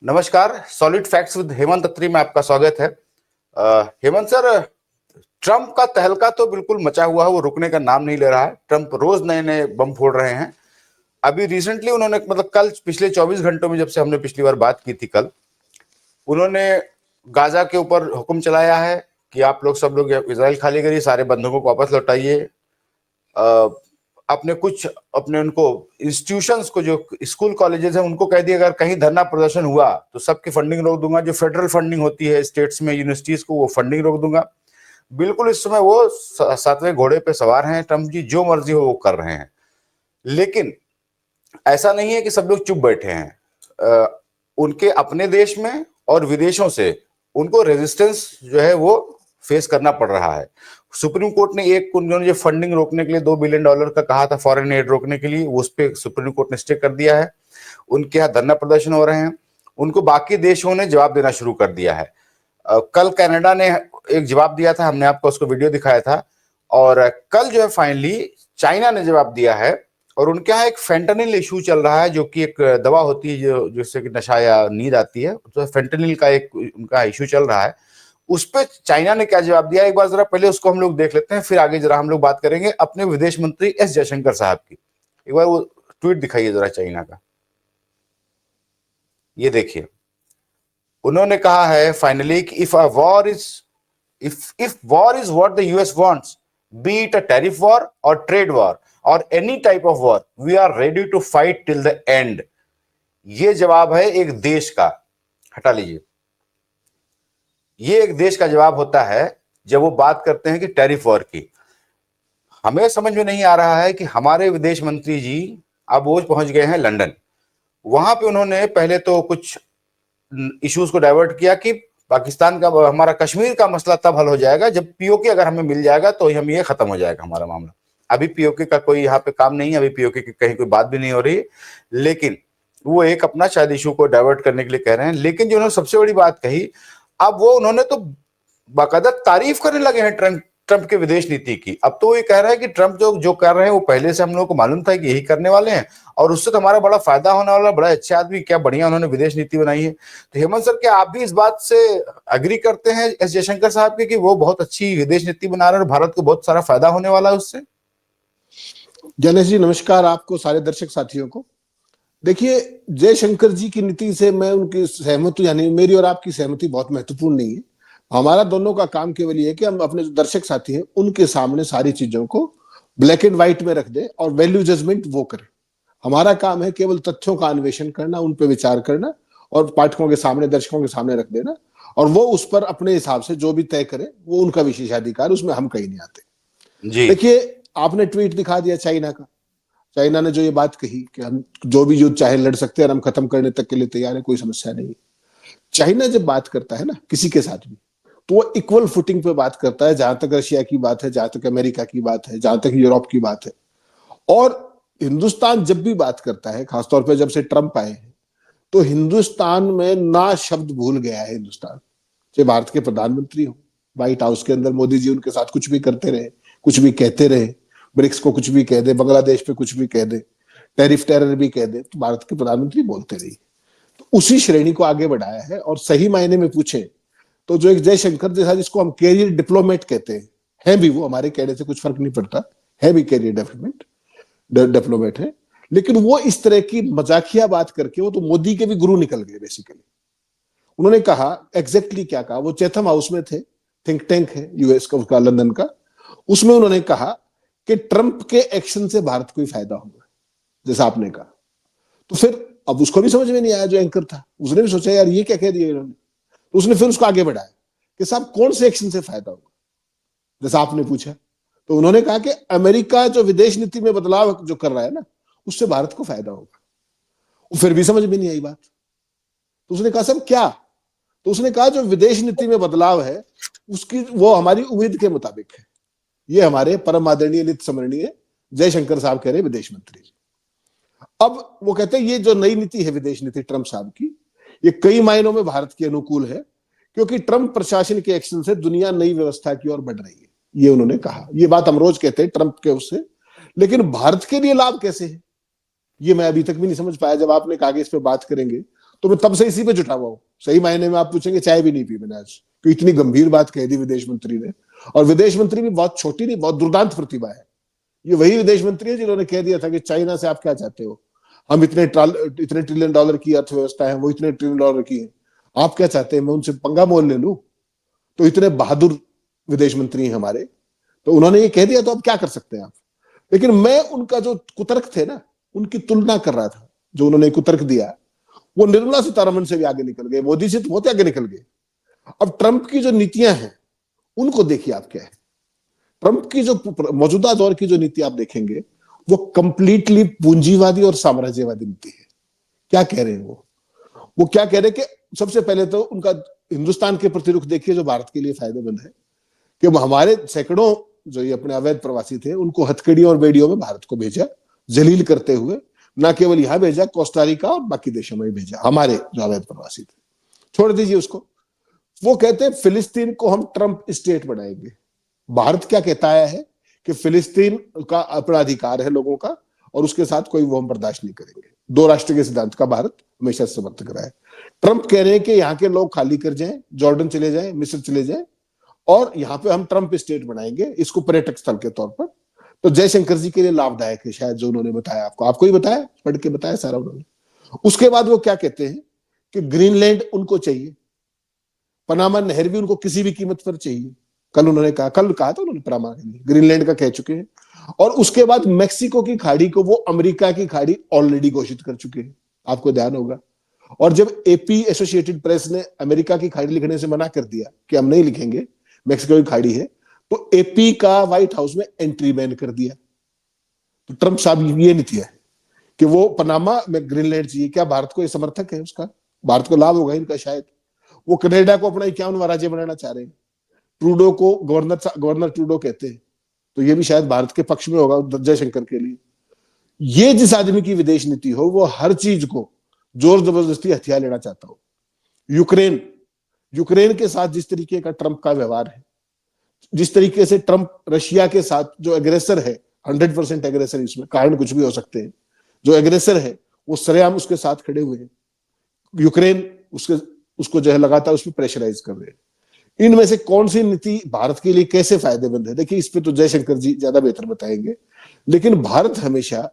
नमस्कार। Solid facts with Hemant अत्री में आपका स्वागत है। हेमंत सर, ट्रंप का तहलका तो बिल्कुल मचा हुआ है, वो रुकने का नाम नहीं ले रहा है। ट्रंप रोज नए नए बम फोड़ रहे हैं। अभी रिसेंटली उन्होंने मतलब कल पिछले 24 घंटों में, जब से हमने पिछली बार बात की थी कल, उन्होंने गाजा के ऊपर हुक्म चलाया है कि आप लोग सब लोग इजराइल खाली करिए, सारे बंधकों को वापस लौटाइए। अपने कुछ अपने उनको इंस्टीट्यूशंस को, जो स्कूल कॉलेजेस हैं, उनको कह दिया अगर कहीं धरना प्रदर्शन हुआ तो सबकी फंडिंग रोक दूंगा। जो फेडरल फंडिंग होती है स्टेट्स में यूनिवर्सिटीज को, वो फंडिंग रोक दूंगा। बिल्कुल इस समय वो सातवें घोड़े पे सवार हैं। ट्रंप जी जो मर्जी हो वो कर रहे हैं। लेकिन ऐसा नहीं है कि सब लोग चुप बैठे हैं। उनके अपने देश में और विदेशों से उनको रेजिस्टेंस जो है वो फेस करना पड़ रहा है। सुप्रीम कोर्ट ने उन्होंने जो फंडिंग रोकने के लिए $2 बिलियन का कहा था, फॉरेन एड रोकने के लिए, उस पर सुप्रीम कोर्ट ने स्टे कर दिया है। उनके यहाँ धरना प्रदर्शन हो रहे हैं। उनको बाकी देशों ने जवाब देना शुरू कर दिया है। कल कनाडा ने एक जवाब दिया था, हमने आपको उसको वीडियो दिखाया था। और कल जो है फाइनली चाइना ने जवाब दिया है। और उनके यहाँ एक फेंटानिल इशू चल रहा है, जो कि एक दवा होती है जो जिससे कि नशा या नींद आती है, तो फेंटानिल का एक उनका इशू चल रहा है। उस पर चाइना ने क्या जवाब दिया, एक बार जरा पहले उसको हम लोग देख लेते हैं, फिर आगे जरा हम लोग बात करेंगे अपने विदेश मंत्री एस जयशंकर साहब की। एक बार वो ट्वीट दिखाइए जरा चाइना का। ये देखिए, उन्होंने कहा है फाइनली कि if war is what the US wants, be it a tariff war और ट्रेड वॉर और any type of war, we are ready to fight till the end. ये जवाब है एक देश का। हटा लीजिए, ये एक देश का जवाब होता है जब वो बात करते हैं कि टैरिफ वॉर की। हमें समझ में नहीं आ रहा है कि हमारे विदेश मंत्री जी अब वो पहुंच गए हैं लंदन। वहां पे उन्होंने पहले तो कुछ इश्यूज को डाइवर्ट किया कि पाकिस्तान का, हमारा कश्मीर का मसला तब हल हो जाएगा जब पीओके अगर हमें मिल जाएगा तो हम ये खत्म हो जाएगा हमारा मामला। अभी पीओके का कोई यहाँ पे काम नहीं है, अभी पीओके की कहीं कोई बात भी नहीं हो रही। लेकिन वो एक अपना शायद इशू को डाइवर्ट करने के लिए कह रहे हैं। लेकिन जो उन्होंने सबसे बड़ी बात कही, अब वो उन्होंने तो बाकायदा तारीफ करने लगे हैं ट्रंप के विदेश नीति की। अब तो वो ये कह रहा है कि ट्रंप जो जो कर रहे हैं वो पहले से हम लोगों को मालूम था कि यही करने वाले हैं, और उससे तो हमारा बड़ा फायदा होने वाला। बड़ा अच्छे आदमी, क्या बढ़िया उन्होंने विदेश नीति बनाई है। तो हेमंत सर, क्या आप भी इस बात से अग्री करते हैं एस जयशंकर साहब के कि वो बहुत अच्छी विदेश नीति बना रहे हैं और भारत को बहुत सारा फायदा होने वाला है उससे? जनेश जी नमस्कार, आपको सारे दर्शक साथियों को। देखिए, जयशंकर जी की नीति से मैं उनकी सहमत हूं, यानी मेरी और आपकी सहमति बहुत महत्वपूर्ण नहीं है। हमारा दोनों का काम केवल ये है कि हम अपने जो दर्शक साथी हैं उनके सामने सारी चीजों को ब्लैक एंड व्हाइट में रख दें और वैल्यू जजमेंट वो करें। हमारा काम है केवल तथ्यों का अन्वेषण करना, उन पर विचार करना और पाठकों के सामने, दर्शकों के सामने रख देना, और वो उस पर अपने हिसाब से जो भी तय करे वो उनका विशेषाधिकार, उसमें हम कहीं नहीं आते। जी। देखिए, आपने ट्वीट दिखा दिया चाइना का। चाइना ने जो ये बात कही कि हम जो भी युद्ध चाहे लड़ सकते हैं और हम खत्म करने तक के लिए तैयार है, कोई समस्या नहीं। चाइना जब बात करता है ना किसी के साथ भी, तो वो इक्वल फुटिंग पे बात करता है। जहां तक रशिया की बात है, जहां तक अमेरिका की बात है, जहां तक यूरोप की बात है। और हिंदुस्तान जब भी बात करता है, खासतौर पर जब से ट्रंप आए हैं, तो हिंदुस्तान में ना शब्द भूल गया है हिंदुस्तान। चाहे भारत के प्रधानमंत्री हो, व्हाइट हाउस के अंदर मोदी जी उनके साथ कुछ भी करते रहे, कुछ भी कहते रहे, ब्रिक्स को कुछ भी कह दे, बांग्लादेश पे कुछ भी कह दे, टैरिफ टेरर भी कह दे, तो भारत के प्रधानमंत्री बोलते रही। तो उसी श्रेणी को आगे बढ़ाया है। और सही मायने में पूछे तो जो एक जयशंकर जैसा, जिसको हम कैरियर डिप्लोमेट कहते हैं, है भी वो, हमारे कहने से कुछ फर्क नहीं पड़ता, है भी कैरियर डिप्लोमेट है। लेकिन वो इस तरह की मजाकिया बात करके वो तो मोदी के भी गुरु निकल गए बेसिकली। उन्होंने कहा एग्जैक्टली क्या कहा, वो चैथम हाउस में थे, थिंक टैंक है यूएस का, उसका लंदन का। उसमें उन्होंने कहा कि ट्रंप के एक्शन से भारत को ही फायदा होगा, जैसा आपने कहा। तो फिर अब उसको भी समझ में नहीं आया, जो एंकर था उसने भी सोचा यार ये क्या कह दिया इन्होंने। तो उसने फिर उसको आगे बढ़ाया कि साहब कौन से एक्शन से फायदा होगा, जैसा आपने पूछा। तो उन्होंने कहा कि अमेरिका जो विदेश नीति में बदलाव जो कर रहा है ना, उससे भारत को फायदा होगा। वो फिर भी समझ में नहीं आई बात। तो उसने कहा सब क्या, तो उसने कहा जो विदेश नीति में बदलाव है उसकी, वो हमारी उम्मीद के मुताबिक है। ये हमारे परम आदरणीय नित्य स्मरणीय जयशंकर साहब कह रहे विदेश मंत्री जी। अब वो कहते हैं ये जो नई नीति है विदेश नीति ट्रंप साहब की, ये कई मायनों में भारत के अनुकूल है, क्योंकि ट्रंप प्रशासन के एक्शन से दुनिया नई व्यवस्था की ओर बढ़ रही है। ये उन्होंने कहा। ये बात हम रोज कहते हैं ट्रंप के उससे, लेकिन भारत के लिए लाभ कैसे है ये मैं अभी तक भी नहीं समझ पाया। जब आपने कहा कि इस पे बात करेंगे, तो मैं तब से इसी पे जुटा हुआ हूँ। सही मायने में आप पूछेंगे, चाय भी नहीं पी मैंने आज, तो इतनी गंभीर बात कह दी विदेश मंत्री ने। और विदेश मंत्री भी बहुत छोटी नहीं, बहुत दुर्दांत प्रतिभा है। ये वही विदेश मंत्री है जिन्होंने कह दिया था कि चाइना से आप क्या चाहते हो, हम इतने ट्रिलियन डॉलर की अर्थव्यवस्था है, वो इतने ट्रिलियन डॉलर की है, आप क्या चाहते हैं मैं उनसे पंगा मोल ले लूं। तो इतने बहादुर विदेश मंत्री हैं हमारे, तो उन्होंने ये कह दिया, तो अब क्या कर सकते हैं आप। लेकिन मैं उनका जो कुतर्क थे ना, उनकी तुलना कर रहा था। जो उन्होंने कुतर्क दिया, वो निर्मला सीतारमण से भी आगे निकल गए, मोदी से तो बहुत आगे निकल गए। अब ट्रंप की जो नीतियां हैं उनको देखिए आप क्या है। ट्रंप की जो मौजूदा दौर की जो नीति आप देखेंगे, वो कंप्लीटली पूंजीवादी और साम्राज्यवादी नीति है। क्या कह रहे हैं वो क्या कह रहे हैं कि सबसे पहले तो उनका हिंदुस्तान के प्रति रुख देखिए, जो भारत के लिए फायदेमंद है, कि हमारे सैकड़ों जो ये अपने अवैध प्रवासी थे उनको हथकड़ियों और बेड़ियों में भारत को भेजा, जलील करते हुए। ना केवल यहां भेजा, कोस्टारिका और बाकी देशों में भेजा हमारे जो अवैध प्रवासी थे। छोड़ दीजिए उसको। वो कहते हैं फिलिस्तीन को हम ट्रंप स्टेट बनाएंगे। भारत क्या कहता है कि फिलिस्तीन का अपना अधिकार है लोगों का, और उसके साथ कोई वो हम बर्दाश्त नहीं करेंगे। दो राष्ट्र के सिद्धांत का भारत हमेशा समर्थन करा है। ट्रंप कह रहे हैं कि यहाँ के लोग खाली कर जाएं, जॉर्डन चले जाएं, मिस्र चले जाएं, और यहाँ पे हम ट्रंप स्टेट बनाएंगे, इसको पर्यटक स्थल के तौर पर। तो जयशंकर जी के लिए लाभदायक है शायद, जो उन्होंने बताया आपको ही बताया, पढ़ के बताया सारा उन्होंने। उसके बाद वो क्या कहते हैं कि ग्रीनलैंड उनको चाहिए, पनामा नहर भी उनको किसी भी कीमत पर चाहिए। कल कहा था उन्होंने पनामा के लिए, ग्रीनलैंड का कह चुके हैं। और उसके बाद मेक्सिको की खाड़ी को वो अमेरिका की खाड़ी ऑलरेडी घोषित कर चुके हैं, आपको ध्यान होगा। और जब एपी एसोसिएटेड प्रेस ने अमेरिका की खाड़ी लिखने से मना कर दिया कि हम नहीं लिखेंगे, मेक्सिको की खाड़ी है, तो एपी का व्हाइट हाउस में एंट्री बैन कर दिया। तो ट्रंप साहब ये नीति है कि वो पनामा में ग्रीनलैंड चाहिए। क्या भारत को ये समर्थक है उसका? भारत को लाभ होगा इनका शायद। वो कनाडा को अपना 51वां राज्य बनाना चाह रहे हैं। ट्रूडो को गवर्नर ट्रूडो कहते हैं, तो ये भी शायद भारत के पक्ष में होगा जयशंकर के लिए। ये जिस आदमी की विदेश नीति हो, वो हर चीज को जोर जबरदस्ती हथियार लेना चाहता हो। यूक्रेन के साथ जिस तरीके का ट्रंप का व्यवहार है, जिस तरीके से ट्रंप रशिया के साथ, जो एग्रेसर है, 100% एग्रेसर, इसमें कारण कुछ भी हो सकते हैं, जो एग्रेसर है वो सरेआम उसके साथ खड़े हुए हैं। यूक्रेन उसको जो है लगातार उसमें प्रेशराइज कर रहे हैं। इनमें से कौन सी नीति भारत के लिए कैसे फायदेमंद है, देखिए इस पे तो जयशंकर जी ज्यादा बेहतर बताएंगे। लेकिन भारत हमेशा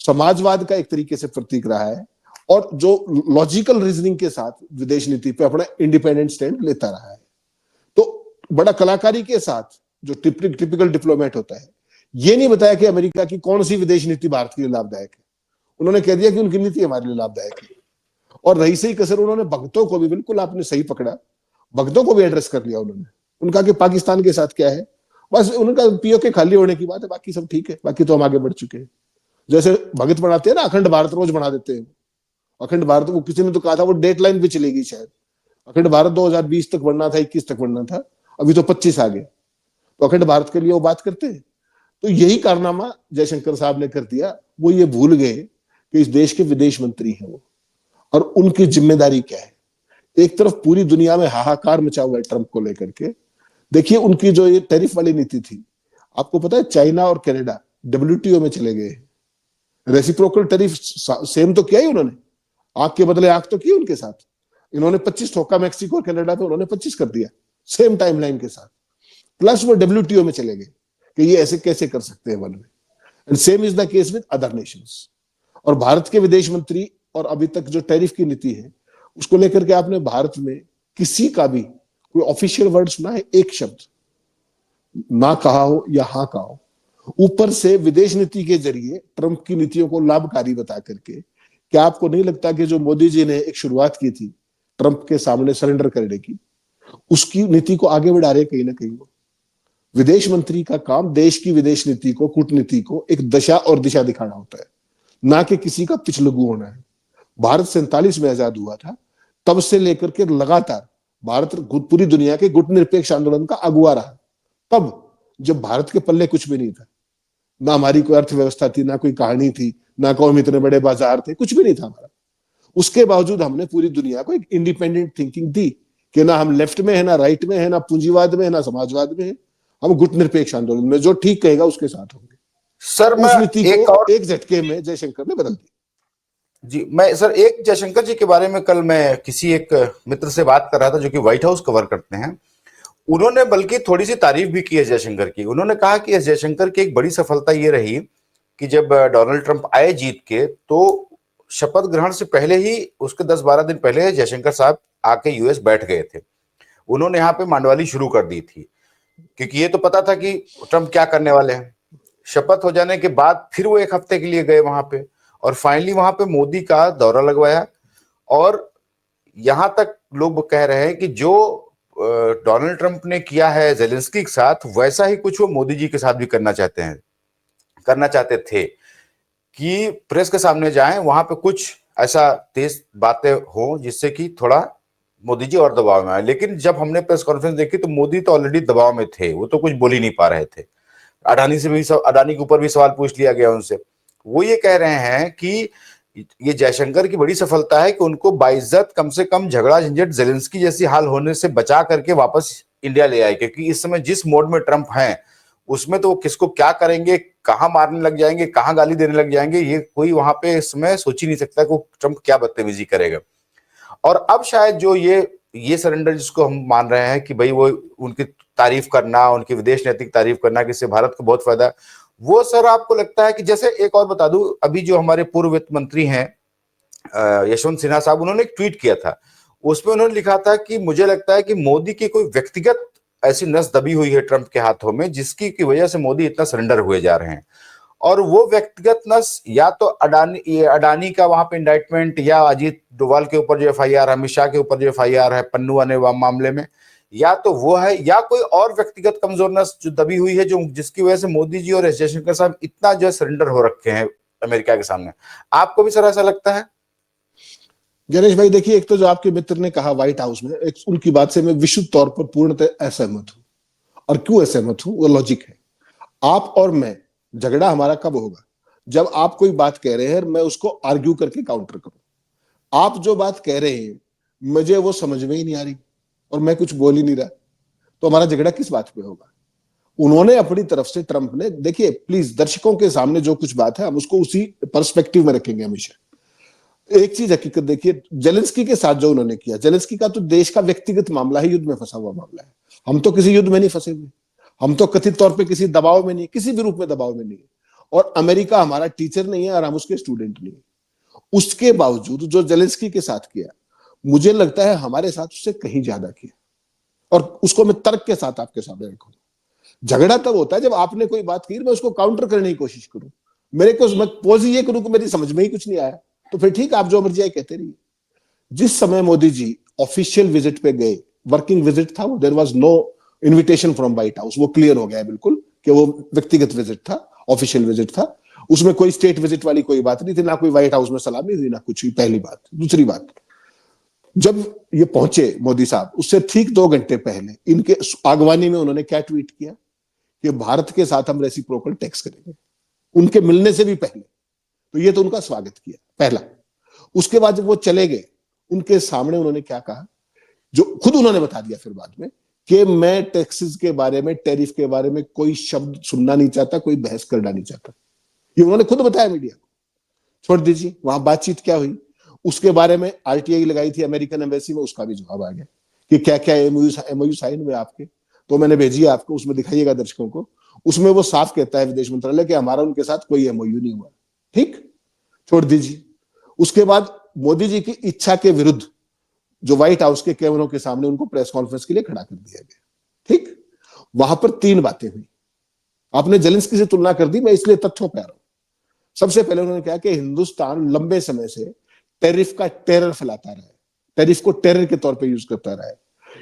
समाजवाद का एक तरीके से प्रतीक रहा है, और जो लॉजिकल रीजनिंग के साथ विदेश नीति पे अपना इंडिपेंडेंट स्टैंड लेता रहा है। तो बड़ा कलाकारी के साथ जो टिपिकल डिप्लोमेट होता है, ये नहीं बताया कि अमेरिका की कौन सी विदेश नीति भारत के लिए लाभदायक है। उन्होंने कह दिया कि उनकी नीति हमारे लिए लाभदायक है। और रही सही कसर उन्होंने भक्तों को भी, बिल्कुल आपने सही पकड़ा, भक्तों को भी एड्रेस कर लिया उन्होंने। उनका कि पाकिस्तान के साथ क्या है, बस उनका पीओके खाली होने की बात है, बाकी सब ठीक है, बाकी तो हम आगे बढ़ चुके हैं। जैसे भगत बनाते हैं ना, अखंड भारत रोज बना देते हैं। अखंड भारत, वो किसी ने तो कहा था वो डेडलाइन भी चलेगी शायद, अखंड भारत 2020 तक बनना था, 21 तक बनना था, अभी तो 25 आ गए। तो अखंड भारत के लिए वो बात करते हैं। तो यही कारनामा जयशंकर साहब ने कर दिया। वो ये भूल गए कि इस देश के विदेश मंत्री हैं वो, और उनकी जिम्मेदारी क्या है। एक तरफ पूरी दुनिया में हाहाकार मचा हुआ है ट्रंप को लेकर के। देखिए उनकी जो ये टैरिफ वाली नीति थी, आपको पता है चाइना और कनाडा डब्ल्यूटीओ में चले गए। रेसिप्रोकल टैरिफ सेम तो किया ही उन्होंने, आंख के बदले आंख तो की उनके साथ। इन्होंने 25 ठोका मैक्सिको और कनाडा पे, उन्होंने 25 कर दिया सेम टाइमलाइन के साथ। प्लस वो डब्ल्यूटीओ में चले गए कि ये ऐसे कैसे कर सकते हैं वन में। And same is the case with other Nations. और भारत के विदेश मंत्री और अभी तक जो टैरिफ की नीति है उसको लेकर के आपने भारत में किसी का भी कोई ऑफिशियल वर्ड सुना है? एक शब्द ना कहा हो या हाँ कहा हो। ऊपर से विदेश नीति के जरिए ट्रंप की नीतियों को लाभकारी बता करके, क्या आपको नहीं लगता कि जो मोदी जी ने एक शुरुआत की थी ट्रंप के सामने सरेंडर करने की, उसकी नीति को आगे बढ़ा रहे कहीं ना कहीं वो। विदेश मंत्री का काम देश की विदेश नीति को, कूटनीति को एक दशा और दिशा दिखाना होता है, ना कि किसी का पिछलगू होना है। भारत 47 में आजाद हुआ था, तब से लेकर के लगातार भारत पूरी दुनिया के गुटनिरपेक्ष आंदोलन का अगुवा रहा। तब जब भारत के पल्ले कुछ भी नहीं था, ना हमारी कोई अर्थव्यवस्था थी, ना कोई कहानी थी, ना कोई इतने बड़े बाजार थे, कुछ भी नहीं था हमारा। उसके बावजूद हमने पूरी दुनिया को एक इंडिपेंडेंट थिंकिंग दी कि ना हम लेफ्ट में है, ना राइट में है, ना पूंजीवाद में है, ना समाजवाद में है, हम गुटनिरपेक्ष आंदोलन में, जो ठीक कहेगा उसके साथ होंगे। सर उस नीति को एक झटके में जयशंकर ने बदल दी। जी, मैं सर एक जयशंकर जी के बारे में कल मैं किसी एक मित्र से बात कर रहा था जो कि व्हाइट हाउस कवर करते हैं। उन्होंने बल्कि थोड़ी सी तारीफ भी की है जयशंकर की। उन्होंने कहा कि एस जयशंकर की एक बड़ी सफलता ये रही कि जब डोनाल्ड ट्रंप आए जीत के, तो शपथ ग्रहण से पहले ही उसके 10-12 दिन पहले जयशंकर साहब आके यूएस बैठ गए थे। उन्होंने यहाँ पे मांडवाली शुरू कर दी थी, क्योंकि ये तो पता था कि ट्रंप क्या करने वाले हैं। शपथ हो जाने के बाद फिर वो एक हफ्ते के लिए गए वहां पे, और फाइनली वहां पे मोदी का दौरा लगवाया। और यहां तक लोग कह रहे हैं कि जो डोनाल्ड ट्रंप ने किया है जेलेंस्की के साथ, वैसा ही कुछ वो मोदी जी के साथ भी करना चाहते थे कि प्रेस के सामने जाएं, वहां पे कुछ ऐसा तेज बातें हो जिससे कि थोड़ा मोदी जी और दबाव में आए। लेकिन जब हमने प्रेस कॉन्फ्रेंस देखी तो मोदी तो ऑलरेडी दबाव में थे, वो तो कुछ बोल ही नहीं पा रहे थे। अडानी के ऊपर भी सवाल पूछ लिया गया उनसे। वो ये कह रहे हैं कि ये जयशंकर की बड़ी सफलता है कि उनको बाइज्जत कम से कम झगड़ा झंझट जेलेंस्की जैसी हाल होने से बचा करके वापस इंडिया ले आए, क्योंकि इस समय जिस मोड में ट्रंप हैं उसमें तो वो किसको क्या करेंगे, कहां मारने लग जाएंगे, कहां गाली देने लग जाएंगे, ये कोई वहां पे इस समय सोच ही नहीं सकता कि ट्रंप क्या बदतमीजी करेगा। और अब शायद जो ये सरेंडर जिसको हम मान रहे हैं कि भाई वो उनकी तारीफ करना, उनकी विदेश नैतिक तारीफ करना कि इससे भारत को बहुत फायदा, वो सर आपको लगता है कि जैसे एक और बता दूं, अभी जो हमारे पूर्व वित्त मंत्री हैं यशवंत सिन्हा साहब, उन्होंने एक ट्वीट किया था। उसमें उन्होंने लिखा था कि मुझे लगता है कि मोदी की कोई व्यक्तिगत ऐसी नस दबी हुई है ट्रंप के हाथों में जिसकी की वजह से मोदी इतना सरेंडर हुए जा रहे हैं। और वो व्यक्तिगत नस या तो अडानी का वहां पे इंडाइटमेंट, या अजीत डोभाल के ऊपर जो एफआईआर, अमित शाह के ऊपर जो एफआईआर है पन्नू आने मामले में, या तो वो है, या कोई और व्यक्तिगत कमजोर नस जो दबी हुई है, जो जिसकी वजह से मोदी जी और एस जयशंकर साहब इतना जो सरेंडर हो रखे हैं अमेरिका के सामने। आपको भी सर ऐसा लगता है? गणेश भाई देखिए, एक तो जो आपके मित्र ने कहा व्हाइट हाउस में, एक उनकी बात से मैं विशुद्ध तौर पर पूर्णतः असहमत हूं। और क्यों असहमत हूं, वो लॉजिक है। आप और मैं, झगड़ा हमारा कब होगा? जब आप कोई बात कह रहे हैं मैं उसको आर्ग्यू करके काउंटर करूं। आप जो बात कह रहे हैं मुझे वो समझ में ही नहीं आ रही और मैं कुछ बोल ही नहीं रहा, तो हमारा झगड़ा किस बात पे होगा? उन्होंने अपनी तरफ से, ट्रंप ने, देखिए प्लीज दर्शकों के सामने जो कुछ बात है हम उसको उसी पर्सपेक्टिव में रखेंगे हमेशा। एक चीज हकीकत देखिए, जेलेंस्की के साथ जो उन्होंने किया, जेलेंस्की का तो देश का व्यक्तिगत मामला है, युद्ध में फंसा हुआ मामला है। हम तो किसी युद्ध में नहीं फंसे हुए, हम तो कथित तौर पे किसी दबाव में नहीं, किसी भी रूप में दबाव में नहीं है। और अमेरिका हमारा टीचर नहीं है और हम उसके स्टूडेंट नहीं है। उसके बावजूद जो जेलेंस्की के साथ किया, मुझे लगता है हमारे साथ उससे कहीं ज्यादा किया। और उसको मैं तर्क के साथ आपके सामने रखूंगा। झगड़ा तब होता है जब आपने कोई बात की, मैं उसको काउंटर करने की कोशिश करूं, मेरे को मैं पोज ये करूं कि मेरी समझ में ही कुछ नहीं आया, तो फिर ठीक, आप जो मर्जी आए कहते रहिए। जिस समय मोदी जी ऑफिशियल विजिट पे गए, वर्किंग विजिट था वो, there was no invitation from White House, वो क्लियर हो गया है बिल्कुल कि वो व्यक्तिगत विजिट था, ऑफिशियल विजिट था। उसमें कोई स्टेट विजिट वाली कोई बात नहीं थी, ना कोई व्हाइट हाउस में सलामी हुई, ना कुछ हुई। पहली बात। दूसरी बात, जब ये पहुंचे मोदी साहब, उससे ठीक 2 घंटे पहले इनके आगवानी में उन्होंने क्या ट्वीट किया कि भारत के साथ हम रेसिप्रोकल टैक्स करेंगे, उनके मिलने से भी पहले। तो ये तो उनका स्वागत किया, पहला। उसके बाद जब वो चले गए, उनके सामने उन्होंने क्या कहा, जो खुद उन्होंने बता दिया फिर बाद में, कि मैं टैक्सेस के बारे में, टैरिफ के बारे में कोई शब्द सुनना नहीं चाहता, कोई बहस करना नहीं चाहता। ये उन्होंने खुद बताया मीडिया को। छोड़ दीजिए वहां बातचीत क्या हुई, उसके बारे में आरटीआई लगाई थी अमेरिकन एम्बेसी में, उसका भी जवाब आ गया कि क्या क्या एमओयू साइन हुए आपके, तो मैंने भेजी है आपको, उसमें दिखाइएगा दर्शकों को। उसमें वो साफ कहता है विदेश मंत्रालय कि हमारा उनके साथ कोई एमओयू नहीं हुआ। ठीक, छोड़ दीजिए। उसके बाद मोदी जी की इच्छा के विरुद्ध जो व्हाइट हाउस के कैमरों के सामने उनको प्रेस कॉन्फ्रेंस के लिए खड़ा कर दिया गया। ठीक, वहां पर 3 बातें हुई। आपने जेलेंस्की से तुलना कर दी, मैं इसलिए तथ्यों पे आ रहा हूं। सबसे पहले उन्होंने कहा कि हिंदुस्तान लंबे समय से टैरिफ का टेरर फैलाता रहा है, टैरिफ को टेरर के तौर पे यूज करता रहा है,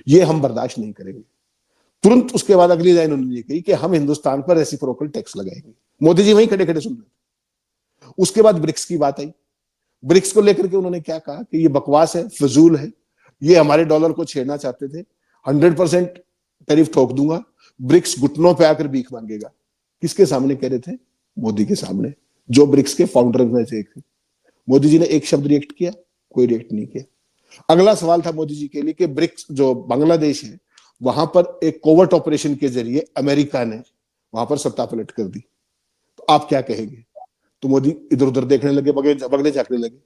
ये हम बर्दाश्त नहीं करेंगे। तुरंत उसके बाद अगली लाइन उन्होंने ये कही कि हम हिंदुस्तान पर रेसिप्रोकल टैक्स लगाएंगे। मोदी जी वहीं खड़े खड़े सुन रहे थे। उसके बाद ब्रिक्स की बात आई। ब्रिक्स को लेकर के उन्होंने क्या कहा कि ये बकवास है, फजूल है, ये हमारे डॉलर को छेड़ना चाहते थे, 100% टैरिफ ठोक दूंगा। ब्रिक्स घुटनों पे आकर भीख मांगेगा। किसके सामने कह रहे थे? मोदी के सामने, जो ब्रिक्स के फाउंडर में से एक थे। मोदी जी ने एक शब्द रिएक्ट किया? कोई रिएक्ट नहीं किया। अगला सवाल था मोदी जी के लिए कि ब्रिक्स जो बांग्लादेश है, वहां पर एक कोवर्ट ऑपरेशन के जरिए अमेरिका ने वहां पर सत्ता पलट कर दी, तो आप क्या कहेंगे? तो मोदी इधर उधर देखने लगे, बगले झांकने लगे।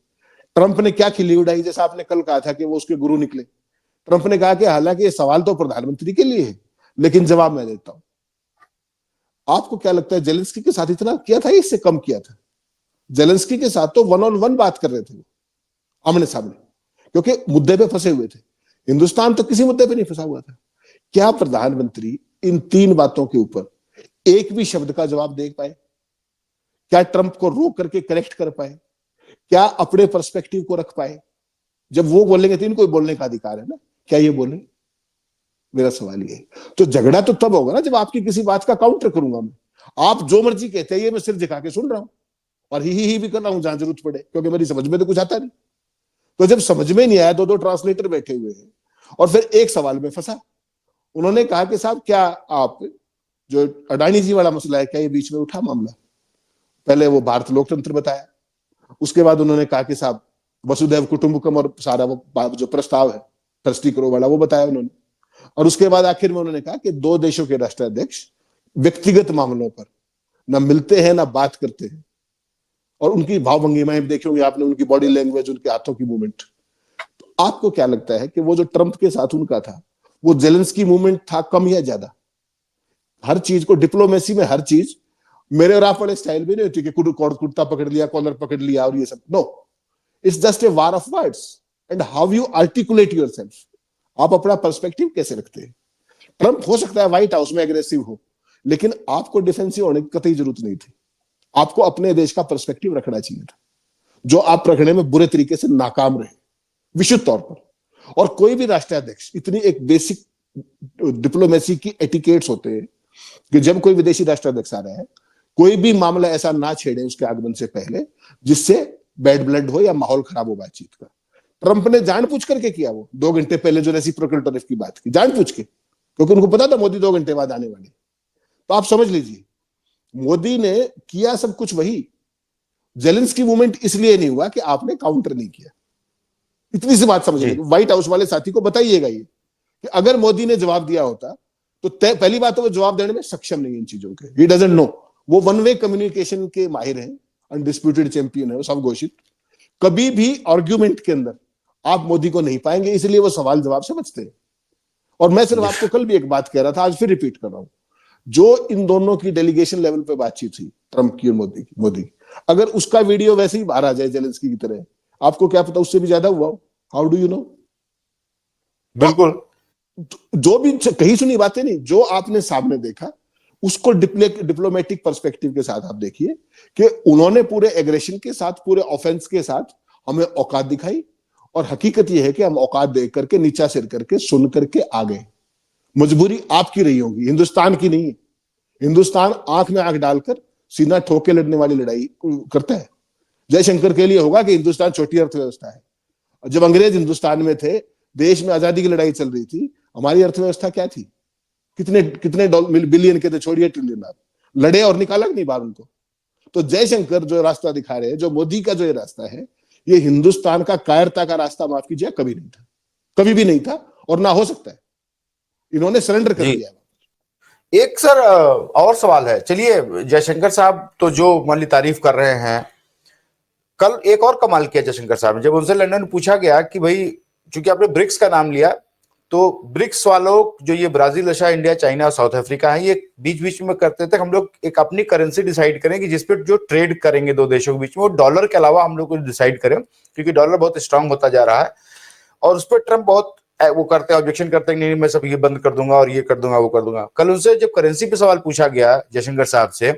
ट्रंप ने क्या खिल्ली उड़ाई, जैसा आपने कल कहा था कि वो उसके गुरु निकले। ट्रंप ने कहा कि हालांकि ये सवाल तो प्रधानमंत्री के लिए है, लेकिन जवाब मैं देता हूं। आपको क्या लगता है जेलेंस्की के साथ इतना किया था, इससे कम किया था? जेलेंस्की के साथ तो 1-on-1 बात कर रहे थे, आमने सामने, क्योंकि मुद्दे पे फंसे हुए थे। हिंदुस्तान तो किसी मुद्दे पे नहीं फंसा हुआ था। क्या प्रधानमंत्री इन 3 बातों के ऊपर एक भी शब्द का जवाब दे पाए? क्या ट्रंप को रोक करके करेक्ट कर पाए? क्या अपने पर्सपेक्टिव को रख पाए? जब वो बोलेंगे तो इनको बोलने का अधिकार है ना, क्या ये बोले? मेरा सवाल ये है। तो झगड़ा तो तब होगा ना जब आपकी किसी बात का काउंटर करूंगा मैं। आप जो मर्जी कहते हैं ये मैं सिर झुका के सुन रहा हूं और ही भी कर रहा हूं जहां जरूरत पड़े, क्योंकि मेरी समझ में तो कुछ आता नहीं। तो जब समझ में नहीं आया, 2-2 ट्रांसलेटर बैठे हुए हैं और फिर एक सवाल में फंसा। उन्होंने कहा कि साहब क्या आप जो अडानी जी वाला मसला है, क्या ये बीच में उठा मामला? पहले वो भारत लोकतंत्र बताया, उसके बाद उन्होंने कहा कि साहब वसुधैव कुटुंबकम और सारा वो जो प्रस्ताव है ट्रस्टी करो वाला वो बताया उन्होंने, और उसके बाद आखिर में उन्होंने कहा कि 2 देशों के राष्ट्राध्यक्ष व्यक्तिगत मामलों पर ना मिलते हैं ना बात करते हैं। और उनकी भाव भंगिमाएं देखी होंगी आपने, उनकी बॉडी लैंग्वेज, उनके हाथों की मूवमेंट। तो आपको क्या लगता है कि वो जो ट्रंप के साथ उनका था वो जेलेंस्की मूवमेंट था कम या ज्यादा? हर चीज को डिप्लोमेसी में, हर चीज मेरे और आप वाले स्टाइल भी नहीं होती कि कुर्ता पकड़ लिया, कॉलर पकड़ लिया और ये सब। No, it's just a war of words and how you articulate yourself. आप अपना पर्सपेक्टिव कैसे रखते हैं? ट्रंप हो सकता है व्हाइट हाउस में एग्रेसिव हो, लेकिन आपको डिफेंसिव होने की कतई जरूरत नहीं थी। आपको अपने देश का पर्सपेक्टिव रखना चाहिए था, जो आप रखने में बुरे तरीके से नाकाम रहे विशुद्ध तौर पर। और कोई भी राष्ट्राध्यक्ष, इतनी एक बेसिक डिप्लोमेसी की एटिकेट्स होते हैं कि जब कोई विदेशी राष्ट्राध्यक्ष आ रहा है, कोई भी मामला ऐसा ना छेड़े उसके आगमन से पहले जिससे बैड ब्लड हो या माहौल खराब हो बातचीत का। ट्रंप ने जानबूझ करके किया वो 2 घंटे पहले जो रेसिप्रोकल टैरिफ की बात की, जानबूझ के, क्योंकि उनको पता था मोदी 2 घंटे बाद आने वाले। तो आप समझ लीजिए मोदी ने किया सब कुछ वही। जेलेंस्की मूवमेंट इसलिए नहीं हुआ कि आपने काउंटर नहीं किया। इतनी सी बात समझ लीजिए। व्हाइट हाउस वाले साथी को बताइएगा ये कि अगर मोदी ने जवाब दिया होता तो पहली बात तो वो जवाब देने में सक्षम नहीं है इन चीजों के, ही डजंट नो। वो वन वे कम्युनिकेशन के माहिर हैं, अनडिस्प्यूटेड चैंपियन है, वो सब घोषित। कभी भी आर्ग्यूमेंट के अंदर आप मोदी को नहीं पाएंगे, इसलिए वो सवाल जवाब से बचते हैं। और मैं सिर्फ आपको कल भी एक बात कह रहा था, आज फिर रिपीट कर रहा हूं। जो इन दोनों की डेलीगेशन लेवल पे बातचीत थी, ट्रंप की और मोदी की, अगर उसका वीडियो वैसे ही बाहर आ जाए जेलेंस्की की तरह, आपको क्या पता उससे भी ज्यादा हुआ हो? How do you know? बिल्कुल। जो भी कही सुनी बातें नहीं, जो आपने सामने देखा उसको डिप्लोमेटिक पर्सपेक्टिव के साथ आप देखिए कि उन्होंने पूरे एग्रेशन के साथ, पूरे ऑफेंस के साथ हमें औकात दिखाई। और हकीकत यह है कि हम औकात देख करके, नीचा सिर करके, सुन करके आ गए। मजबूरी आपकी रही होगी, हिंदुस्तान की नहीं है। हिंदुस्तान आंख में आंख डालकर सीना ठोक के लड़ने वाली लड़ाई करता है। जयशंकर के लिए होगा कि हिंदुस्तान छोटी अर्थव्यवस्था है। जब अंग्रेज हिंदुस्तान में थे, देश में आजादी की लड़ाई चल रही थी, हमारी अर्थव्यवस्था क्या थी? कितने कितने बिलियन के थे, छोड़िए ट्रिलियन। आप लड़े और निकाला नहीं बाहर उनको। तो जयशंकर जो रास्ता दिखा रहे हैं, जो मोदी का जो ये रास्ता है, ये हिंदुस्तान का कायरता का रास्ता, माफ कीजिए, कभी नहीं था, कभी भी नहीं था और ना हो सकता है। इन्होंने सरेंडर कर दिया। एक सर और सवाल है, चलिए जयशंकर साहब तो जो मान तारीफ कर रहे हैं, कल एक और कमाल किया जयशंकर साहब ने। जब उनसे लंदन में पूछा गया कि भाई, चूंकि आपने ब्रिक्स का नाम लिया, तो ब्रिक्स वालों जो ये ब्राजील, रशिया, इंडिया, चाइना और साउथ अफ्रीका है, ये बीच बीच में करते थे हम लोग एक अपनी करेंसी डिसाइड करें कि जिसपे जो ट्रेड करेंगे 2 देशों के बीच में, वो डॉलर के अलावा हम लोग को डिसाइड करें, क्योंकि डॉलर बहुत स्ट्रांग होता जा रहा है। और उस पर ट्रंप बहुत वो करते हैं, ऑब्जेक्शन करते हैं, नहीं मैं सब ये बंद कर दूंगा और ये कर दूंगा, वो कर दूंगा। कल उनसे जब करेंसी पे सवाल पूछा गया जयशंकर साहब से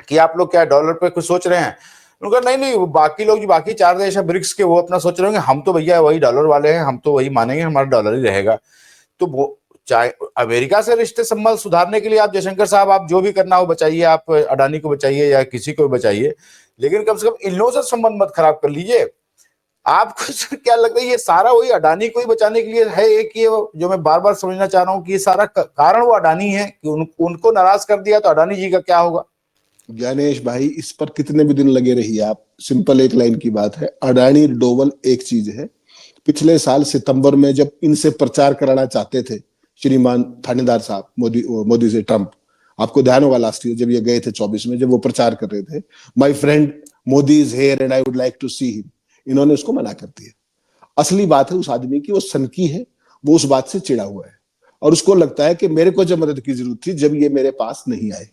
कि आप लोग क्या डॉलर पे कुछ सोच रहे हैं, उन्होंने नहीं वो बाकी लोग, जो बाकी 4 देश है ब्रिक्स के, वो अपना सोच रहे होंगे, हम तो भैया वही डॉलर वाले हैं, हम तो वही मानेंगे, हमारा डॉलर ही रहेगा। तो वो चाहे अमेरिका से रिश्ते संबंध सुधारने के लिए आप जयशंकर साहब, आप जो भी करना हो बचाइए, आप अडानी को बचाइए या किसी को बचाइए, लेकिन कम से कम इन लोगों से संबंध मत खराब कर लीजिए। आपको क्या लगता है ये सारा वही अडानी को ही बचाने के लिए है? एक ये जो मैं बार बार समझना चाह रहा हूँ कि ये सारा कारण वो अडानी है कि उनको नाराज कर दिया, तो अडानी जी का क्या होगा? ज्ञानेश भाई, इस पर कितने भी दिन लगे रहिए आप, सिंपल एक लाइन की बात है, अडानी डोवल एक चीज है। पिछले साल सितंबर में जब इनसे प्रचार कराना चाहते थे श्रीमान थानेदार साहब मोदी से ट्रंप, आपको ध्यान होगा लास्ट ईयर जब ये गए थे 24 में, जब वो प्रचार कर रहे थे, my friend Modi is here and I would like to see him, इन्होंने उसको मना कर दिया। असली बात है उस आदमी की, वो सनकी है, वो उस बात से चिढ़ा हुआ है और उसको लगता है कि मेरे को जब मदद की जरूरत थी जब ये मेरे पास नहीं आए।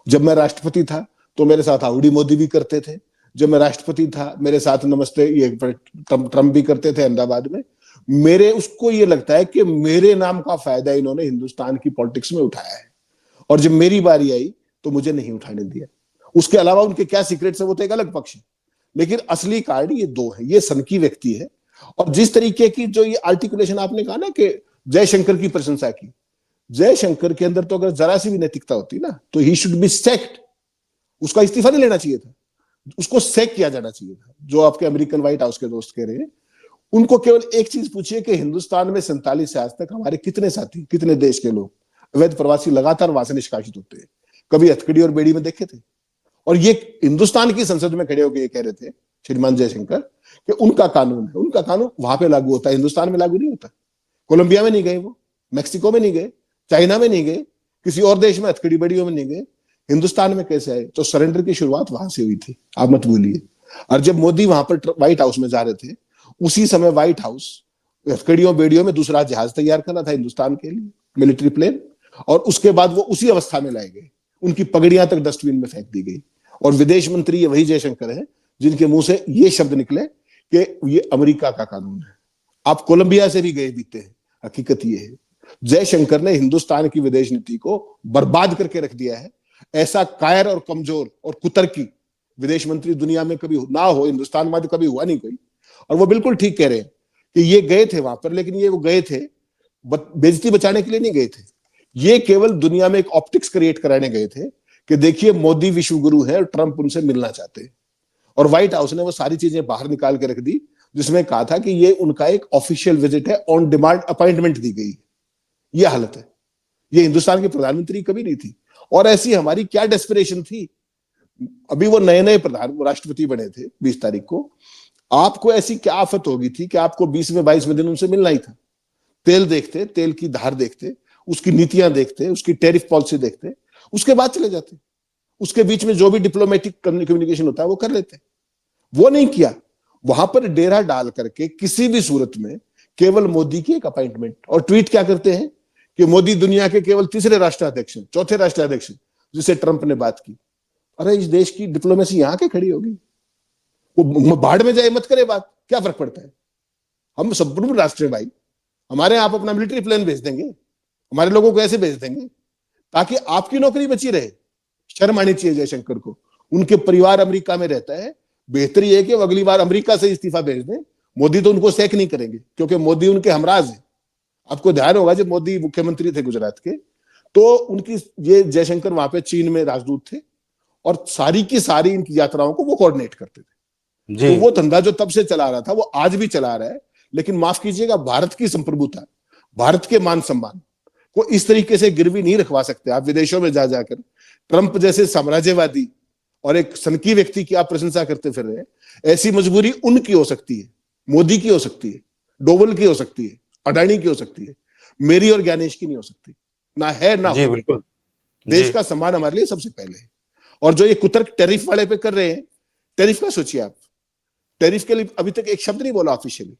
जब मैं राष्ट्रपति था तो मेरे साथ हाउडी मोदी भी करते थे, जब मैं राष्ट्रपति था मेरे साथ नमस्ते ये ट्रम्प भी करते थे अहमदाबाद में। मेरे उसको ये लगता है कि मेरे नाम का फायदा इन्होंने हिंदुस्तान की पॉलिटिक्स में उठाया है और जब मेरी बारी आई तो मुझे नहीं उठाने दिया। उसके अलावा उनके क्या सीक्रेट्स है वो तो एक अलग पक्ष है, लेकिन असली कार्ड ये दो है। ये सनकी व्यक्ति है और जिस तरीके की जो ये आर्टिकुलेशन आपने कहा ना कि जयशंकर की प्रशंसा की, जयशंकर के अंदर तो अगर जरा सी भी नैतिकता होती ना तो ही शुड बी सेक्ड। उसका इस्तीफा नहीं लेना चाहिए था, उसको सेक किया जाना चाहिए था। जो आपके अमेरिकन व्हाइट हाउस के दोस्त कह रहे हैं, उनको केवल एक चीज पूछिए कि हिंदुस्तान में 47 से आज तक हमारे कितने साथी, कितने देश के लोग अवैध प्रवासी लगातार वहां से निष्कासित होते हैं। कभी हथकड़ी और बेड़ी में देखे थे? और ये हिंदुस्तान की संसद में खड़े होकर ये कह रहे थे श्रीमान जयशंकर कि उनका कानून है, उनका कानून वहां पे लागू होता है, हिंदुस्तान में लागू नहीं होता। कोलंबिया में नहीं गए, वो मैक्सिको में नहीं गए, चाइना में नहीं गए, किसी और देश में हथकड़ी बड़ियों में नहीं गए, हिंदुस्तान में कैसे आए? तो सरेंडर की शुरुआत वहां से हुई थी, आप मत भूलिए। और जब मोदी वहां पर व्हाइट हाउस में जा रहे थे, उसी समय व्हाइट हाउस हथकड़ियों बेड़ियों में दूसरा जहाज तैयार कर रहा था हिंदुस्तान के लिए, मिलिट्री प्लेन। और उसके बाद वो उसी अवस्था में लाए गए, उनकी पगड़ियां तक डस्टबिन में फेंक दी गई। और विदेश मंत्री ये वही जयशंकर है जिनके मुंह से ये शब्द निकले कि ये अमेरिका का कानून है। आप कोलंबिया से भी गए बीते हैं, हकीकत ये है जयशंकर ने हिंदुस्तान की विदेश नीति को बर्बाद करके रख दिया है। ऐसा कायर और कमजोर और कुतर्की विदेश मंत्री दुनिया में कभी ना हो, हिंदुस्तान में तो कभी हुआ नहीं कोई। और वो बिल्कुल ठीक कह रहे हैं कि ये गए थे वहां पर, लेकिन ये वो गए थे बेइज्जती बचाने के लिए नहीं गए थे। ये केवल दुनिया में एक ऑप्टिक्स क्रिएट कराने गए थे कि देखिए मोदी विश्व गुरु है और ट्रंप उनसे मिलना चाहते हैं। और व्हाइट हाउस ने वो सारी चीजें बाहर निकाल के रख दी जिसमें कहा था कि ये उनका एक ऑफिशियल विजिट है, ऑन डिमांड अपॉइंटमेंट दी गई। ये हालत है, ये हिंदुस्तान के प्रधानमंत्री कभी नहीं थी। और ऐसी हमारी क्या डेस्पिरेशन थी, अभी वो नए नए प्रधान राष्ट्रपति बने थे 20 तारीख को, आपको ऐसी क्या आफत होगी थी कि आपको 20वें 22वें दिन उनसे मिलना ही था। तेल देखते, तेल की धार देखते, उसकी नीतियां देखते, उसकी टैरिफ पॉलिसी देखते, उसके बाद चले जाते। उसके बीच में जो भी डिप्लोमेटिक कम्युनिकेशन होता है वो कर लेते। वो नहीं किया, वहां पर डेरा डाल करके किसी भी सूरत में केवल मोदी की एक अपॉइंटमेंट। और ट्वीट क्या करते हैं कि मोदी दुनिया के केवल तीसरे राष्ट्राध्यक्ष, चौथे राष्ट्राध्यक्ष जिसे ट्रंप ने बात की। अरे इस देश की डिप्लोमेसी यहां के खड़ी होगी, वो बाढ़ में जाए मत करे बात, क्या फर्क पड़ता है? हम संपूर्ण राष्ट्र है भाई, हमारे आप अपना मिलिट्री प्लेन भेज देंगे, हमारे लोगों को ऐसे भेज देंगे ताकि आपकी नौकरी बची रहे। शर्म आनी चाहिए जयशंकर को। उनके परिवार अमेरिका में रहता है, बेहतर ये है कि वो अगली बार अमेरिका से इस्तीफा भेज दें। मोदी तो उनको सेक नहीं करेंगे क्योंकि मोदी उनके हमराज है। आपको ध्यान होगा जब मोदी मुख्यमंत्री थे गुजरात के, तो उनकी ये जयशंकर वहां पे चीन में राजदूत थे और सारी की सारी इनकी यात्राओं को वो कोऑर्डिनेट करते थे। तो वो धंधा जो तब से चला रहा था वो आज भी चला रहा है। लेकिन माफ कीजिएगा, भारत की संप्रभुता, भारत के मान सम्मान को इस तरीके से गिरवी नहीं रखवा सकते आप विदेशों में जा जाकर। ट्रंप जैसे साम्राज्यवादी और एक सनकी व्यक्ति की आप प्रशंसा करते फिर रहे हैं। ऐसी मजबूरी उनकी हो सकती है, मोदी की हो सकती है, डोवल की हो सकती है, अडानी की हो सकती है, मेरी और ज्ञानेश की नहीं हो सकती। ना है ना जी बिल्कुल। देश का सम्मान हमारे लिए सबसे पहले है। और जो ये कुतर्क टैरिफ वाले पे कर रहे हैं, टैरिफ का सोचिए आप। टैरिफ के लिए अभी तक एक शब्द नहीं बोला ऑफिशियली।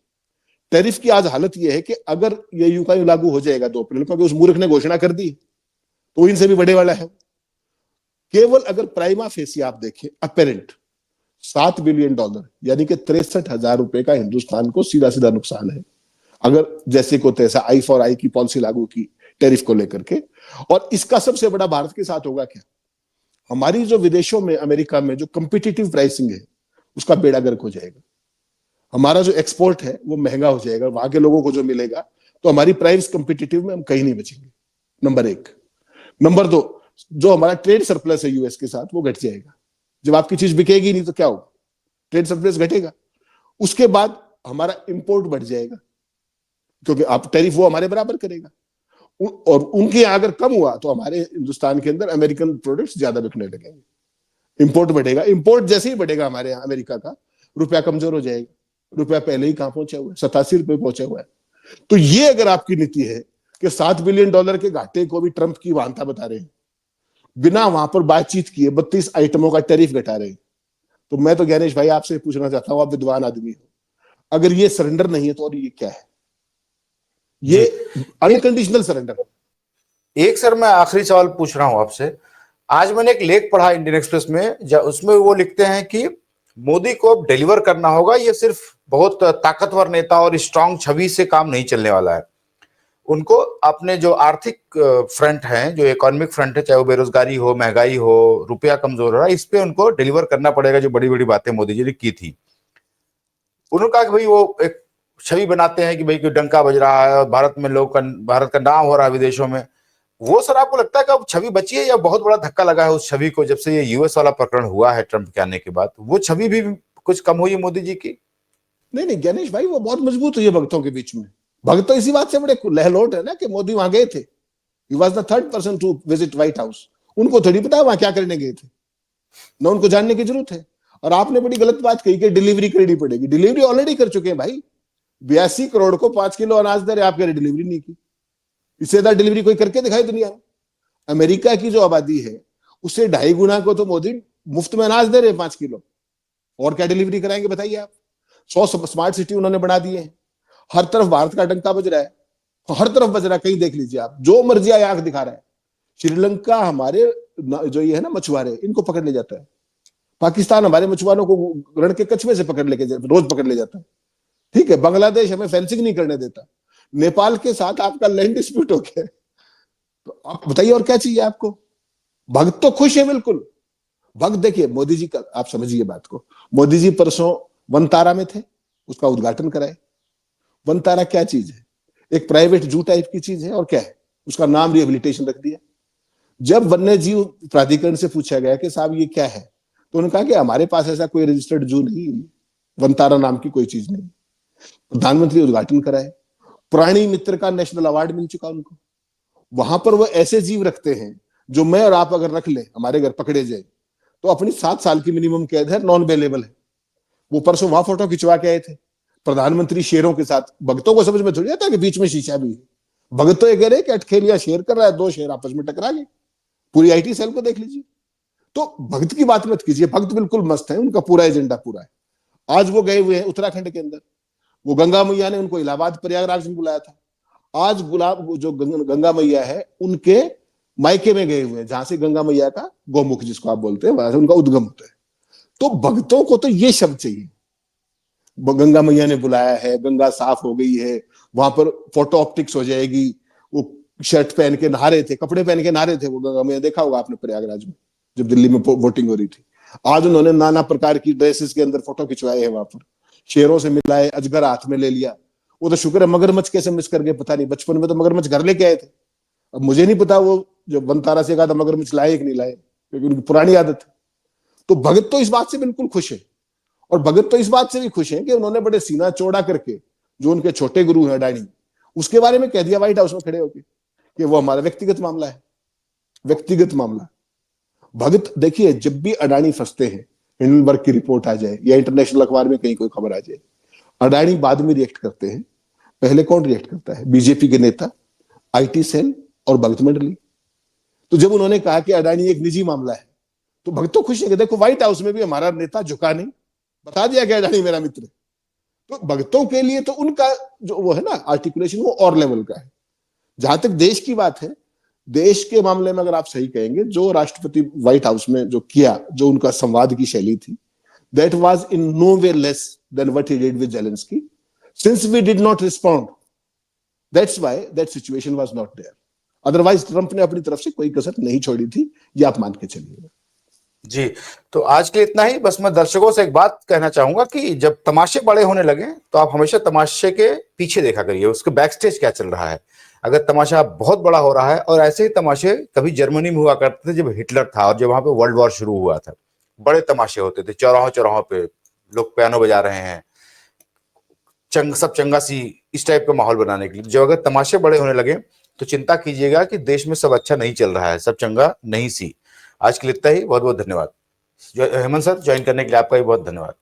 टैरिफ की आज हालत यह है कि अगर ये यूं का यूं लागू हो जाएगा 2 अप्रैल को, उस मूर्ख ने घोषणा कर दी, तो इनसे भी बड़े वाला है। केवल अगर प्राइमा फेसी आप देखें, अपेरेंट $7 बिलियन यानी कि 63,000 रुपए का हिंदुस्तान को सीधा सीधा नुकसान है अगर जैसे को तैसा आई फॉर आई की पॉलिसी लागू की टैरिफ को लेकर के। और इसका सबसे बड़ा भारत के साथ होगा क्या? हमारी जो विदेशों में, अमेरिका में जो कंपिटिटिव प्राइसिंग है उसका बेड़ा गर्क हो जाएगा। हमारा जो एक्सपोर्ट है वो महंगा हो जाएगा, वहां के लोगों को जो मिलेगा, तो हमारी प्राइस कंपिटिटिव में हम कहीं नहीं बचेंगे, नंबर 1। नंबर 2, जो हमारा ट्रेड सरप्लस है यूएस के साथ वो घट जाएगा। जब आपकी चीज बिकेगी नहीं तो क्या होगा? ट्रेड सरप्लस घटेगा। उसके बाद हमारा इंपोर्ट बढ़ जाएगा क्योंकि आप टैरिफ वो हमारे बराबर करेगा। और उनके यहां अगर कम हुआ तो हमारे हिंदुस्तान के अंदर अमेरिकन प्रोडक्ट्स ज्यादा बिकने लगेंगे। इंपोर्ट बढ़ेगा, इंपोर्ट जैसे ही बढ़ेगा हमारे यहाँ अमेरिका का, रुपया कमजोर हो जाएगा। रुपया पहले ही कहां पहुंचा हुआ है, 87 रुपए पहुंचा हुआ है। तो ये अगर आपकी नीति है कि $7 बिलियन के घाटे को भी ट्रंप की वाहनता बता रहे हैं, बिना वहां पर बातचीत किए 32 आइटमों का टैरिफ घटा रहे हैं, तो मैं तो ज्ञानेश भाई आपसे पूछना चाहता हूं, आप विद्वान आदमी हो, अगर ये सरेंडर नहीं है तो और ये क्या है? ये अनकंडीशनल सरेंडर। एक सर मैं आखिरी सवाल पूछ रहा हूं आपसे। आज मैंने एक लेख पढ़ा इंडियन एक्सप्रेस में, उसमें वो लिखते हैं कि मोदी को अब डिलीवर करना होगा, ये सिर्फ बहुत ताकतवर नेता और स्ट्रांग छवि से काम नहीं चलने वाला है। उनको अपने जो आर्थिक फ्रंट है, जो इकोनॉमिक फ्रंट है, चाहे वो बेरोजगारी हो, महंगाई हो, रुपया कमजोर हो रहा है, इस पे उनको डिलीवर करना पड़ेगा जो बड़ी बड़ी बातें मोदी जी ने की थी। उन्होंने कहा कि भाई वो एक छवि बनाते हैं कि भाई कोई डंका बज रहा है और भारत का नाम हो रहा है विदेशों में। वो सर आपको लगता है कि अब छवि बची है या बहुत बड़ा धक्का लगा है उस छवि को, जब से ये यूएस वाला प्रकरण हुआ है ट्रंप के आने के बाद, वो छवि भी कुछ कम हुई है मोदी जी की? नहीं नहीं गणेश भाई, वो बहुत मजबूत हुई है भक्तों के बीच में। भक्त तो इसी बात से बड़े लहलोट है ना कि मोदी वहां गए थे। He was the third person to visit White House. उनको थोड़ी पता है वहां क्या करने गए थे, ना उनको जानने की जरूरत है। और आपने बड़ी गलत बात कही कि डिलीवरी करनी पड़ेगी। डिलीवरी ऑलरेडी कर चुके हैं भाई। 82 करोड़ को 5 किलो अनाज दे रहे, आप कह रहे डिलीवरी नहीं की। इससे ज्यादा डिलीवरी कोई करके दिखाई दुनिया में? अमेरिका की जो आबादी है उससे 2.5 गुना को तो मोदी मुफ्त में अनाज दे रहे हैं 5 किलो। और क्या डिलीवरी कराएंगे बताइए आप? 100 स्मार्ट सिटी उन्होंने बना दिए हैं। हर तरफ भारत का डंका बज रहा है, हर तरफ बज रहा है। कहीं देख लीजिए आप, जो मर्जी आए आंख दिखा रहा है। श्रीलंका हमारे जो ये है ना मछुआरे, इनको पकड़ ले जाता है। पाकिस्तान हमारे मछुआरों को रण के कछुए से पकड़ लेके रोज पकड़ ले जाता है। ठीक है, बांग्लादेश हमें फेंसिंग नहीं करने देता। नेपाल के साथ आपका लैंड डिस्प्यूट हो गया। तो आप बताइए और क्या चाहिए आपको? भक्त तो खुश है बिल्कुल। भक्त देखिए मोदी जी का, आप समझिए बात को। मोदी जी परसों वनतारा में थे, उसका उद्घाटन कराए। वनतारा क्या चीज है? एक प्राइवेट जू टाइप की चीज है। और क्या है? उसका नाम रिहेबिलिटेशन रख दिया। जब वन्य जीव प्राधिकरण से पूछा गया कि साहब ये क्या है, तो उन्होंने कहा कि हमारे पास ऐसा कोई रजिस्टर्ड जू नहीं, वनतारा नाम की कोई चीज नहीं। प्रधानमंत्री उद्घाटन कराए। प्राणी मित्र का नेशनल अवार्ड मिल चुका उनको। वहां पर वो ऐसे जीव रखते हैं जो मैं और आप अगर रख ले, हमारे घर पकड़े जाए, तो अपनी 7 साल की मिनिमम कैद है, नॉन बेलेबल है। वो परसों वहां फोटो खिंचवा के आए थे प्रधानमंत्री शेरों के साथ। भक्तों को समझ में थोड़ी आता कि बीच में शीशा भी है। भगत तो ये कह रहे कि अटखेलिया शेर कर रहा है, 2 शेर आपस में टकरा गए। पूरी आईटी सेल को देख लीजिए। तो भक्त की बात मत कीजिए। भक्त बिल्कुल मस्त है, उनका पूरा एजेंडा पूरा है। आज वो गए हुए हैं उत्तराखंड के अंदर। वो गंगा मैया ने उनको इलाहाबाद प्रयागराज में बुलाया था। आज गुलाब जो गंगा मैया है उनके मायके में गए हुए हैं, जहां से गंगा मैया का गौमुख जिसको आप बोलते हैं, वहां से उनका उद्गम होता है। तो भक्तों को तो ये शब्द चाहिए। गंगा मैया ने बुलाया है, गंगा साफ हो गई है, वहां पर फोटो ऑप्टिक्स हो जाएगी। वो शर्ट पहन के नहा रहे थे, कपड़े पहन के नहा रहे थे वो गंगा मैया, देखा होगा आपने प्रयागराज में जब दिल्ली में वोटिंग हो रही थी। आज उन्होंने नाना प्रकार की ड्रेसेस के अंदर फोटो खिंचवाए हैं, वहां पर शेरों से मिलाए, अजगर हाथ में ले लिया। वो तो शुक्र है, मगरमच्छ कैसे मिस कर गए पता नहीं। बचपन में तो मगरमच्छ घर लेके आए थे। अब मुझे नहीं पता वो जो वनतारा से कहा था मगरमच्छ लाए कि नहीं लाए, क्योंकि उनकी पुरानी आदत है। तो भगत तो इस बात से बिल्कुल खुश है। और भगत तो इस बात से भी खुश है कि उन्होंने बड़े सीना चौड़ा करके जो उनके छोटे गुरु हैं अडानी, उसके बारे में कह दिया व्हाइट हाउस में खड़े होकर कि वो हमारा व्यक्तिगत मामला है, व्यक्तिगत मामला। भगत देखिए, जब भी अडानी फंसते हैं, हिंडनबर्ग की रिपोर्ट आ जाए या इंटरनेशनल अखबार में कहीं कोई खबर आ जाए, अडानी बाद में रिएक्ट करते हैं। पहले कौन रिएक्ट करता है? बीजेपी के नेता, आईटी सेल और भगत मंडली। तो जब उन्होंने कहा कि अडानी एक निजी मामला है, तो भगत तो खुश है कि देखो व्हाइट हाउस में भी हमारा नेता झुका नहीं, बता दिया कि अडानी मेरा मित्र है। तो भगतों के लिए तो उनका जो वो है ना आर्टिकुलेशन, वो और लेवल का है। जहां तक देश की बात है, देश के मामले में अगर आप सही कहेंगे, जो राष्ट्रपति व्हाइट हाउस में जो किया, जो उनका संवाद की शैली थी, that was in no way less than what he did with Zelensky. Since we did not respond, that's why that situation was not there. Otherwise, Trump ने अपनी तरफ से कोई कसर नहीं छोड़ी थी, ये आप मान के चलिए। जी, तो आज के इतना ही। बस मैं दर्शकों से एक बात कहना चाहूंगा कि जब तमाशे बड़े होने लगे तो आप हमेशा तमाशे के पीछे देखा करिए, उसके बैक स्टेज क्या चल रहा है। अगर तमाशा बहुत बड़ा हो रहा है, और ऐसे ही तमाशे कभी जर्मनी में हुआ करते थे जब हिटलर था और जब वहां पे वर्ल्ड वॉर शुरू हुआ था, बड़े तमाशे होते थे, चौराहों चौराहों पे लोग पियानो बजा रहे हैं, सब चंगासी, इस टाइप का माहौल बनाने के लिए। जब अगर तमाशे बड़े होने लगे तो चिंता कीजिएगा कि देश में सब अच्छा नहीं चल रहा है, सब चंगा नहीं सी। आज के लिए इतना ही। बहुत बहुत धन्यवाद हेमंत सर, ज्वाइन करने के लिए आपका भी बहुत धन्यवाद।